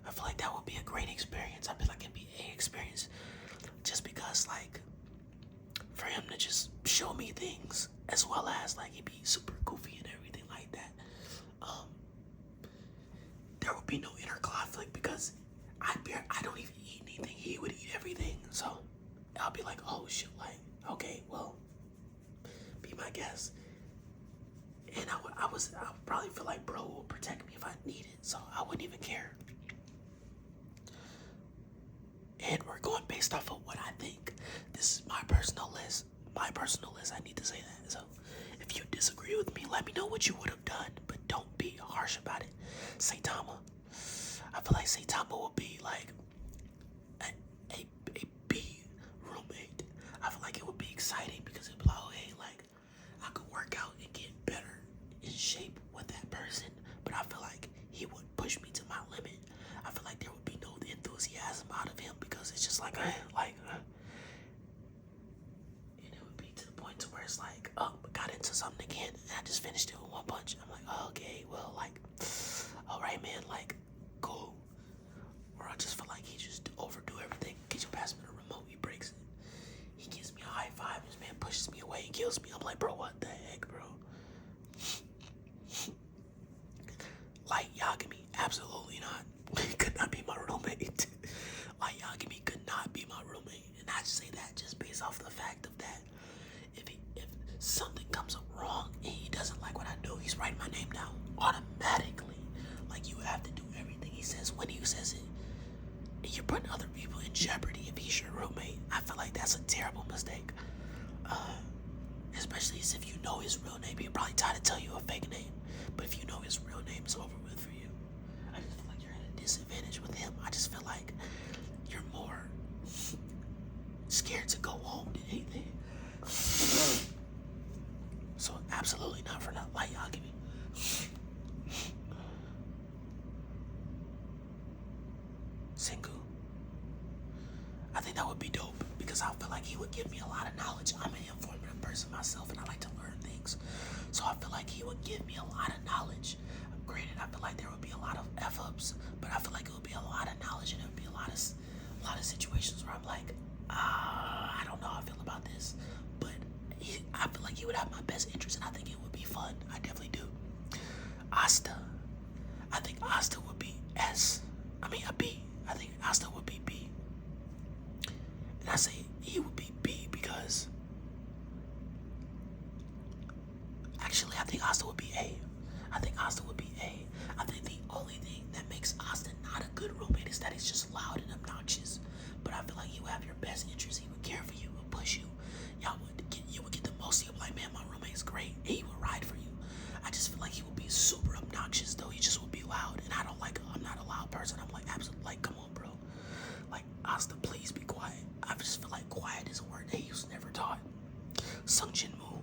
I feel like that would be a great experience. I feel like it'd be a experience just because, like, for him to just show me things as well as, like, he'd be super goofy and everything like that. Um, there would be no inner conflict because I don't even eat anything. He would eat everything. So I'll be like, oh shit, like, okay, well, be my guest. And I would probably feel like bro will protect me if I need it, so I wouldn't even care. And we're going based off of what I think. This is my personal list. My personal list, I need to say that. So if you disagree with me, let me know what you would have done, but don't be harsh about it. Saitama. I feel like Saitama will be like a B roommate. I feel like it would be exciting because it'd be like, oh hey, like I could work out and get better in shape with that person, but I feel like he would push me to my limit. I feel like there would be no enthusiasm out of him because it's just like, and it would be to the point to where it's like, oh, got into something again, and I just finished it with one punch. I'm like, oh, okay, well, like, all right, man, like, cool. Or I just feel like he just overdo everything. Get you past me the remote, he breaks it. He gives me a high five, this man pushes me away, he kills me. I'm like, bro, what the heck, bro? Light Yagami, absolutely not. He could not be my roommate. Light Yagami could not be my roommate. And I say that just based off the fact of that. If something comes up wrong and he doesn't like what I do, he's writing my name down automatically. Like, you have to do everything he says when he says it. And you're putting other people in jeopardy if he's your roommate. I feel like that's a terrible mistake. Especially if you know his real name. He'll probably try to tell you a fake name. But if you know his real name, it's over with for you. I just feel like you're at a disadvantage with him. I just feel like you're more scared to go home than anything. So absolutely not for that light Yagami. Senku. I think that would be dope because I feel like he would give me a lot of knowledge. I'm an informative person myself and I like to learn things. So I feel like he would give me a lot of knowledge. Granted, I feel like there would be a lot of F-ups, but I feel like it would be a lot of knowledge and it would be a lot of situations where I'm like, I don't know how I feel about this. But I feel like he would have my best interest and I think it would be fun. I definitely do. Asta. I think Asta would be a B. I think Asta would be B. And I say he would be B because actually I think Asta would be A. I think Asta would be A. I think the only thing that makes Asta not a good roommate is that he's just loud and obnoxious. But I feel like he would have your best interest. He would care for you, would push you. You would get the most. You'd be like, man, my roommate's great. And he would ride for you. I just feel like he would be super obnoxious though. He just would be loud. And I'm not a loud person. I'm like, absolutely, like, come on, bro. Like, Asta, please be quiet. I just feel like quiet is a word that he was never taught. Sung Jin Woo.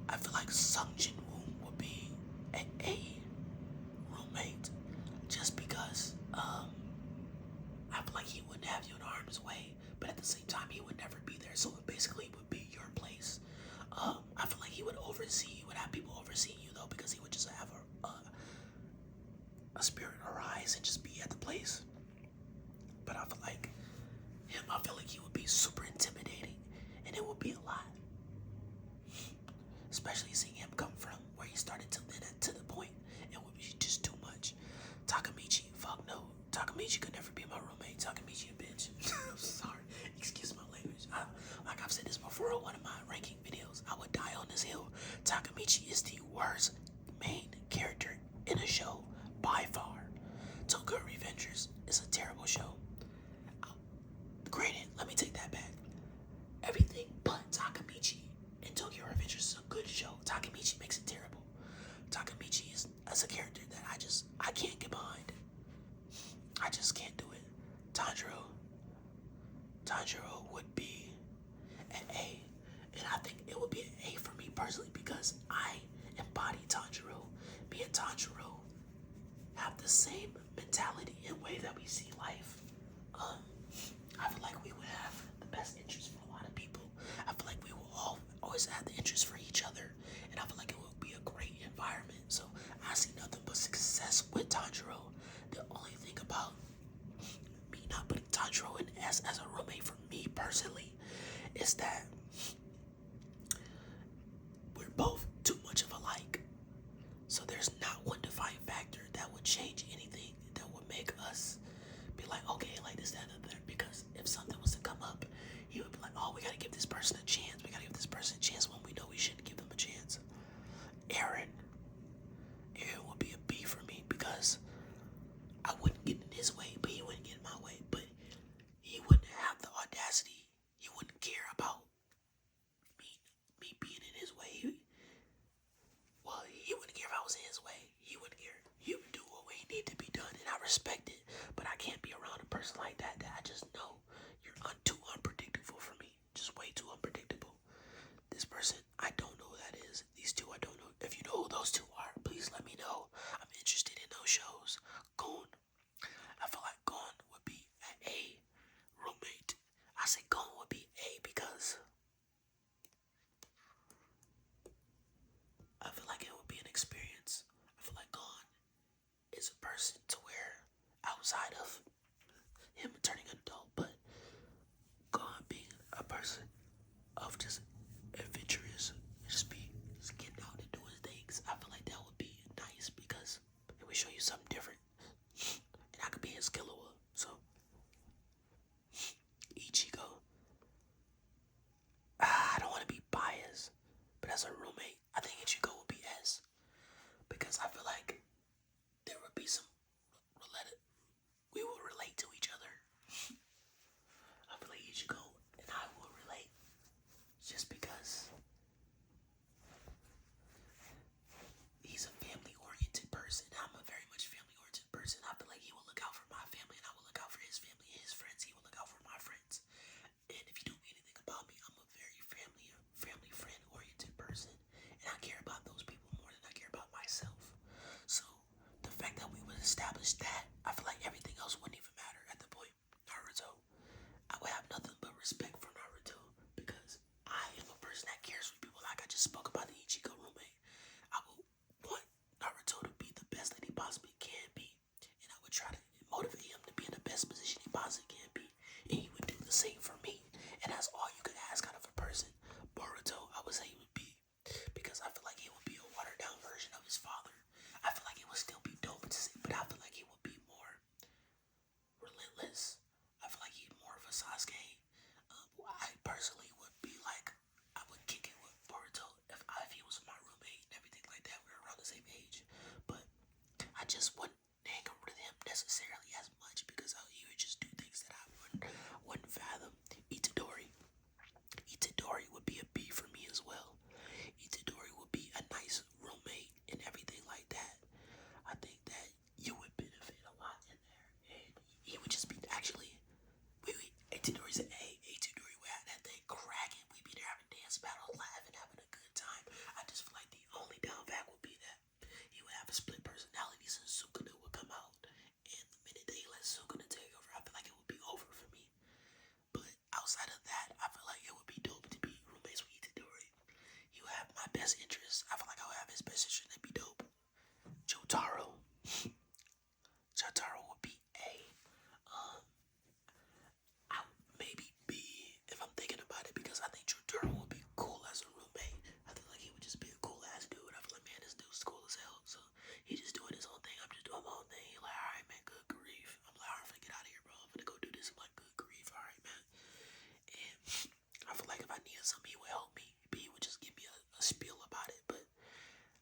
I feel like Sung Jin Woo would be an A roommate just because I feel like he wouldn't have you in harm's way, but at the same time he would never be there, so it basically would be your place. I feel like he would oversee you, would have people oversee you though, because he would just have a spirit arise and just be at the place. But I feel like him, I feel like he would be super intimidating and it would be a lot. Especially seeing him come from where he started to the point, it would be just too much. Takamichi, fuck no. Takamichi could never be my roommate. Takamichi a bitch. I'm sorry. Excuse my language. Like I've said this before on one of my ranking videos, I would die on this hill. Takamichi is the worst main character in a show by far. Tokyo Revengers is a terrible show. Granted, let me take that back. Everything but Takamichi in Tokyo Revengers is a good show. Takamichi makes it terrible. Takamichi is as a character that I can't get behind. I just can't do it. Tanjiro would be an A. And I think it would be an A for me personally because I embody Tanjiro. Me and Tanjiro have the same mentality and way that we see life. I feel like we would have the best interest for a lot of people. I feel like we will always have the interest for each other. And I feel like it would be a great environment. So I see nothing but success with Tanjiro. The only thing about as a roommate for me personally is that we're both too much of alike. So there's not one defining factor that would change anything that would make us be like, okay, like this, that, and the other. Because if something was to come up, he would be like, oh, we gotta give this person a chance. We gotta give this person a chance when we know we shouldn't give them a chance. Aaron would be a B for me because I wouldn't get in his way, but he wouldn't get in my way. But he wouldn't have the audacity. He wouldn't care about me being in his way. He wouldn't care if I was in his way. He wouldn't care. He would do what he needed to be done, and I respect it. But I can't be around a person like that I just know you're too unpredictable for me. Just way too unpredictable. This person, I don't know who that is. These two, I don't know. If you know who those two are, please let me know. I'm interested in those shows. Gone. I feel like Gone would be an A roommate. I say Gone would be A because I feel like it would be an experience. I feel like Gone is a person to where outside of him turning an adult, but Gone being a person of just adventurous, just getting out and doing things. I feel like that would be nice because it would show you something different, and I could be in Skillua. So Ichigo, I don't want to be biased, but as a roommate, I think Ichigo would be S because I feel like there would be some we will relate to each other. I feel like Ichigo and I will relate just because he's a family-oriented person. I'm a very much family-oriented person. I feel like he will look out for my family and I will look out for his family and his friends. He will look out for my friends. And if you know anything about me, I'm a very family friend-oriented person. And I care about those people more than I care about myself. So the fact that we would establish that, I feel like everything else wouldn't even matter at the point. Naruto, I would have nothing but respect for Naruto because I am a person that cares for people. Like I just spoke about the Ichigo roommate. I would want Naruto to be the best that he possibly can be, and I would try to motivate him to be in the best position he possibly can be, and he would do the same for me. And that's all you could ask out of a person. Boruto, I would say he would be, because I feel like he would be a watered down version of his father. I feel like it would still be dope to see, but I feel like he would be more relentless. I feel like he's more of a Sasuke. I personally would be like, I would kick it with Boruto if he was my roommate and everything like that. We were around the same age, but I just wouldn't hang out with him necessarily as much because he would just do things that I wouldn't fathom. Itadori would be a B for me as well. Itadori would be a nice roommate and everything like that. I think that you would benefit a lot in there, and he would just be actually. Itadori's an A. Itadori would have that thing cracking. We'd be there having dance battles, laughing, having a good time. I just feel like the only downback would be that he would have a split personalities and Sukuna would come out. And the minute they let Sukuna take over, I feel like it would be over for me. But outside of that, I feel like it would be dope to be roommates with Itadori. He would have my best interests. I feel like I would have his best interests and it'd be dope. Jotaro. Jotaro would be A. I maybe B if I'm thinking about it because I think Jotaro would be cool as a roommate. I feel like he would just be a cool ass dude. I feel like, man, this dude's cool as hell. So he's just doing his own thing. I'm just doing my own thing. He's like, alright, man, good grief. I'm like, alright, I'm gonna get out of here, bro. I'm gonna go do this. I'm like, good grief, alright, man. And I feel like if I needed something, he would help me. But he would just give me a spiel about it. But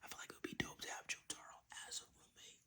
I feel like it would be dope to have Jotaro as a roommate.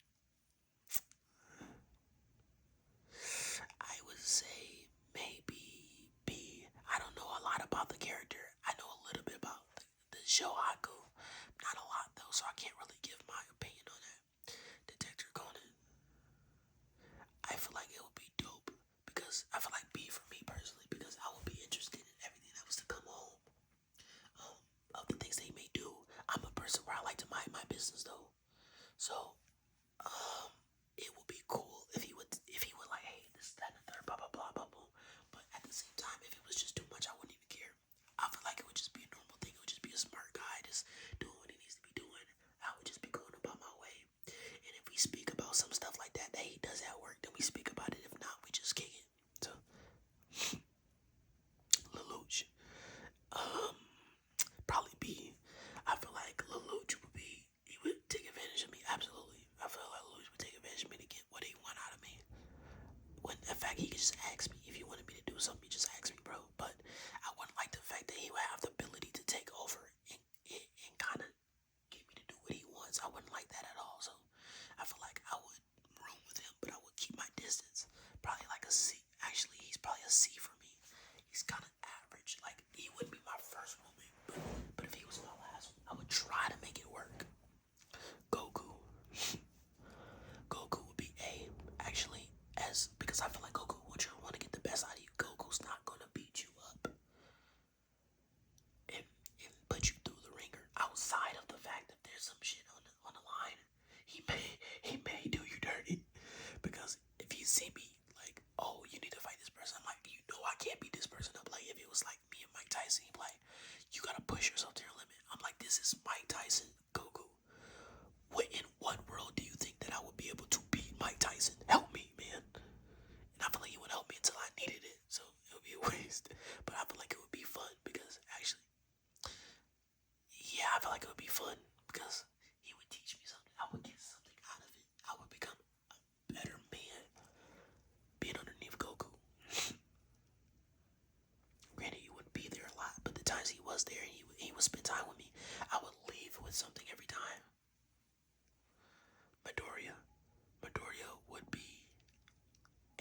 was there and he would spend time with me, I would leave with something every time. Midoriya would be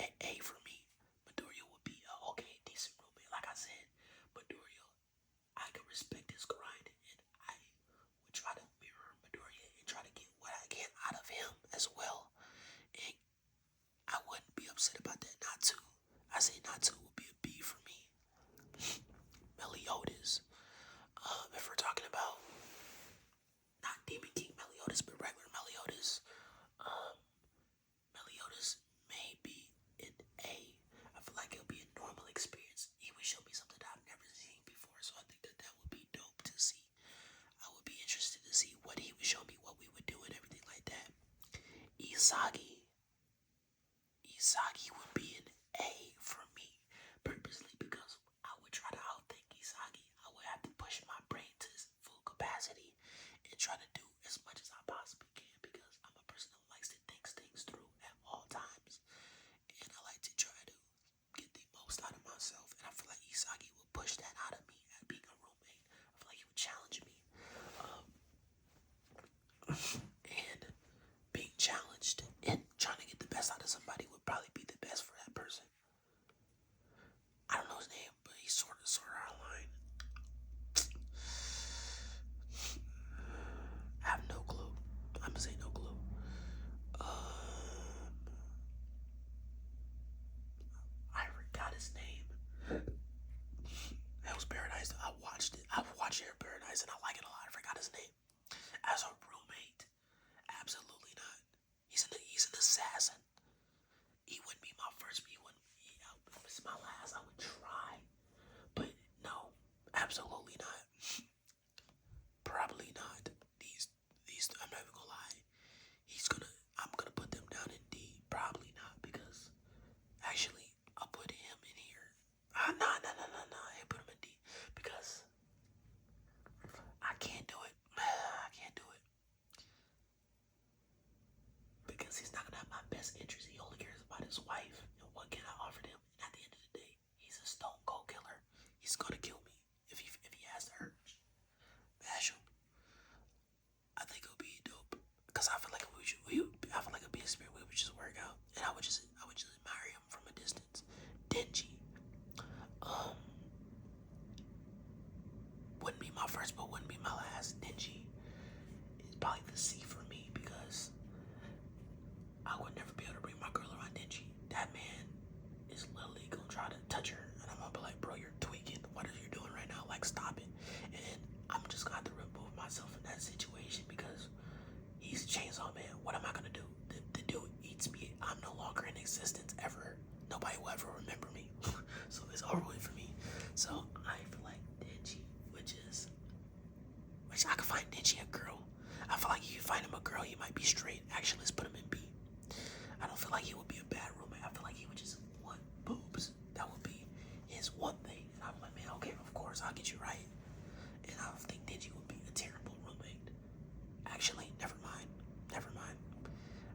an A for me. Midoriya would be a okay, decent roommate. Like I said, Midoriya, I could respect his grind, and I would try to mirror Midoriya and try to get what I can out of him as well. And I wouldn't be upset about that. Natsu, I say Natsu would be a B for me. Meliodas, if we're talking about not Demon King Meliodas, but regular Meliodas, Meliodas may be an A. I feel like it'll be a normal experience. He would show me something that I've never seen before, so I think that that would be dope to see. I would be interested to see what he would show me, what we would do, and everything like that. Isagi would be an A for me, purposely because I would try to outthink Isagi. I would have to push my brain to its full capacity and try to do as much as I possibly can because I'm a person who likes to think things through at all times. And I like to try to get the most out of myself. And I feel like Isagi will push that out of me at being a roommate. I feel like he would challenge me. And being challenged and trying to get the best out of somebody would probably be the best for that person. I don't know his name, but he's sort of online. I have no clue. I'm gonna say no clue. I forgot his name. Hell's Paradise. I watched it. I've watched Hell's Paradise and I like it a lot. I forgot his name. As a roommate, absolutely not. He's an assassin. He wouldn't be my first, but he wouldn't be. It's my last. I would try, but no, absolutely not. Probably not. These. I'm not even gonna lie. I'm gonna put them down in D. Probably not because actually I'll put him in here. No. I put him in D because I can't do it. I can't do it because he's not gonna have my best interest. He only cares about his wife and what can I offer him. And at the end of the day, he's a stone cold killer. He's gonna kill me if he has the urge. Bash him. I think it'll be dope because I feel like I feel like it'd be a spirit. We would just work out, and I would just admire him from a distance. Denji, wouldn't be my first, but wouldn't be my last. Denji is probably the C for me because I would never be able to bring my girl around Denji. That man is literally gonna try to touch her, and I'm gonna be like, bro, you're tweaking. What are you doing right now? Like, stop it. And I'm just gonna have to remove myself from that situation because he's a chainsaw man. What am I gonna do? The dude eats me. I'm no longer in existence ever. Nobody will ever remember me. So it's over with for me. So I feel like Denji, which I could find Denji a girl. I feel like if you find him a girl, he might be straight. Actually, let's put him in B. I don't feel like he would be a bad roommate. I feel like he would just want boobs. That would be his one thing. And I'm like, man, okay, of course, I'll get you right. And I don't think Denji would be a terrible roommate. Actually, never mind.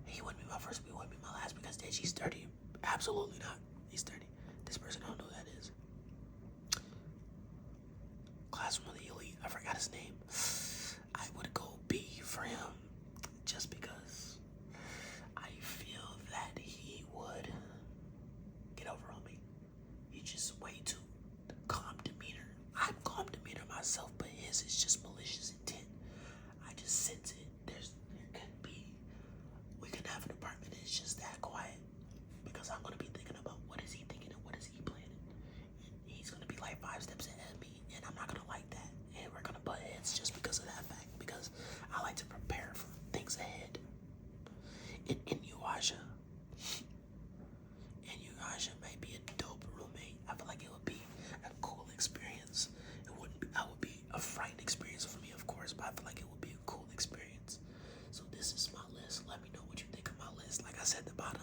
He wouldn't be my first, but he wouldn't be my last because Denji's dirty. Absolutely not. He's dirty. This person, I don't know who that is. Classroom of the Elite. I forgot his name. I would go B for him just because I feel that he would get over on me. He's just way too calm demeanor. I'm calm demeanor myself, but his is just malicious intent. I just sense it. We could have an apartment that's just that quiet because I'm gonna be thinking about what is he thinking and what is he planning. And he's gonna be like 5 steps ahead of me, and I'm not gonna like that. And we're gonna butt heads just because of that fact. Because I like to prepare for things ahead. In Inuyasha may be a dope roommate. I feel like it would be a cool experience. I would be a frightening experience for me, of course, but I feel like it would be a cool experience. So this is my list. Let me know what you think of my list. Like I said at the bottom,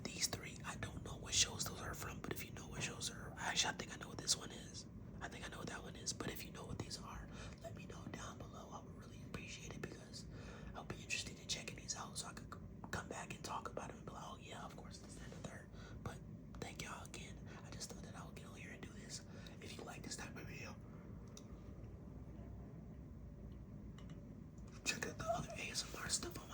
these 3, I don't know what shows those are from, but if you know what shows are, actually I think I know what this one is. I think I know what that one is, but if you know what these are, let me know down below. I would really appreciate it because I'll be interested in checking these out so I could come back and talk about them and be like, oh yeah, of course, this, that, and the third. But thank y'all again. I just thought that I would get on here and do this. If you like this type of video, check out the other ASMR stuff